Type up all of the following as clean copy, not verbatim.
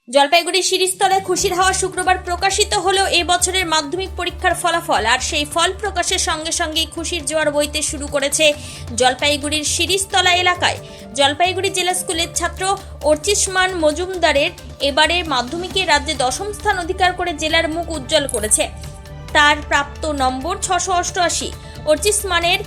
জলপাইগুড়ির শিরিষতলায় খুশির হাওয়া শুক্রবার প্রকাশিত হলো এ বছরের মাধ্যমিক পরীক্ষার ফলাফল। আর সেই ফল প্রকাশের সঙ্গে সঙ্গেই খুশির জোয়ার বইতে শুরু করেছে জলপাইগুড়ির শিরিষতলা এলাকায়। জলপাইগুড়ি জেলা স্কুলের ছাত্র অর্চিষ্মান মজুমদারের এবারের মাধ্যমিকে রাজ্যে দশম স্থান অধিকার করে জেলার মুখ উজ্জ্বল করেছে। তার প্রাপ্ত নম্বর 688। অর্চিষ্মানের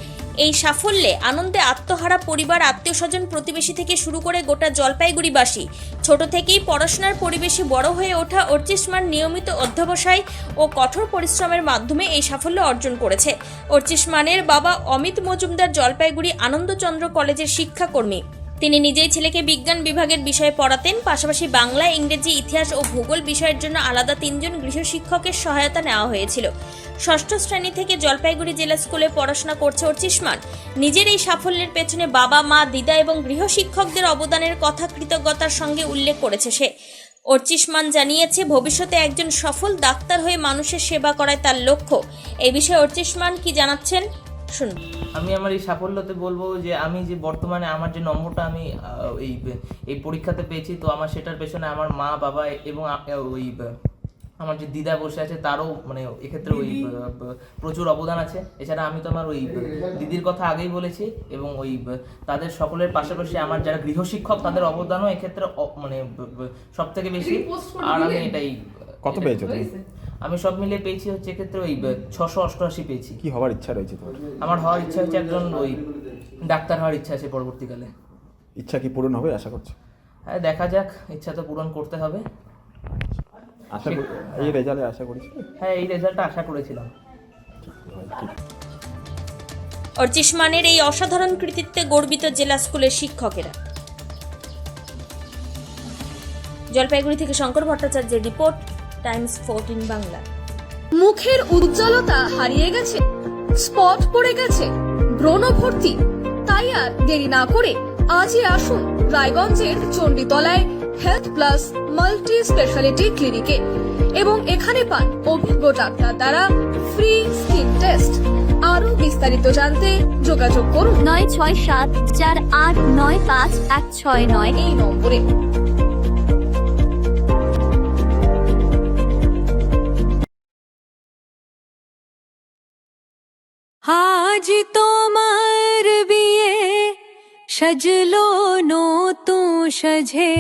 এই সাফল্যে আনন্দে আত্মহারা পরিবার, আত্মীয় স্বজন, প্রতিবেশী থেকে শুরু করে গোটা জলপাইগুড়িবাসী। ছোট থেকেই পড়াশোনার পরিবেশে বড় হয়ে ওঠা অর্চিষ্মান নিয়মিত অধ্যবসায় ও কঠোর পরিশ্রমের মাধ্যমে এই সাফল্য অর্জন করেছে। অর্চিষ্মানের বাবা অমিত মজুমদার জলপাইগুড়ি আনন্দচন্দ্র কলেজের শিক্ষাকর্মী। তিনি নিজেই ছেলেকে বিজ্ঞান বিভাগের বিষয়ে পড়াতেন। পাশাপাশি বাংলা, ইংরেজি, ইতিহাস ও ভূগোল বিষয়ের জন্য আলাদা 3 জন গৃহশিক্ষকের সহায়তা নেওয়া হয়েছিল। ষষ্ঠ শ্রেণী থেকে জলপাইগুড়ি জেলা স্কুলে পড়াশোনা করছে অর্চিষ্মান। নিজের এই সাফল্যের পেছনে বাবা, মা, দিদা এবং গৃহশিক্ষকদের অবদানের কথা কৃতজ্ঞতার সঙ্গে উল্লেখ করেছে সে। অর্চিষ্মান জানিয়েছে, ভবিষ্যতে একজন সফল ডাক্তার হয়ে মানুষের সেবা করাই তার লক্ষ্য। এই বিষয়ে অর্চিষ্মান কি জানাচ্ছেন শুনুন। আমি আমার এই সাফল্যতে বলবো যে আমি যে বর্তমানে আমার যে নম্বরটা আমি এই পরীক্ষাতে পেয়েছি, তো আমার সেটার পেছনে আমার মা, বাবা এবং ওই আমার যে দিদা বসে আছে তারও মানে এক্ষেত্রে ওই প্রচুর অবদান আছে। এছাড়া আমি তো আমার ওই দিদির কথা আগেই বলেছি, এবং ওই তাদের সকলের পাশাপাশি আমার যারা গৃহশিক্ষক তাদের অবদানও এক্ষেত্রে মানে সব থেকে বেশি। আর আমি এটাই কত পেয়েছো তুমি? আমি সব মিলিয়ে পেয়েছি হচ্ছে এক্ষেত্রে ওই 688 পেয়েছি। কি হওয়ার ইচ্ছা রয়েছে তোমার? আমার হওয়ার ইচ্ছা হচ্ছে একজন ওই ডাক্তার হওয়ার ইচ্ছা আছে পরবর্তীকালে। ইচ্ছা কি পূরণ হবে আশা করছো? হ্যাঁ, দেখা যাক, ইচ্ছা তো পূরণ করতে হবে। আশা করি এই রেজাল্টে আশা করেছি। হ্যাঁ, এই রেজাল্টটা আশা করেছিলাম। অর্চিষ্মানের এই অসাধারণ কৃতিত্বে গর্বিত জেলা স্কুলের শিক্ষকেরা। জলপাইগুড়ি থেকে শঙ্কর ভট্টাচার্যের রিপোর্ট, টাইমস 14 বাংলা। মুখের উজ্জ্বলতা হারিয়ে গেছে, স্পট পড়ে গেছে, ব্রণ ভর্তি, তাই আর দেরি না করে আজই আসুন রায়গঞ্জের চণ্ডীতলায় হেলথ প্লাস মাল্টি স্পেশালিটি ক্লিনিকে এবং এখানে পান অভিজ্ঞ ডাক্তার দ্বারা ফ্রি স্কিন টেস্ট। আরো বিস্তারিত জানতে যোগাযোগ করুন 9674895169 এই নম্বরে। আজ তোমার বিয়ে, সাজলো নতুন সাজে।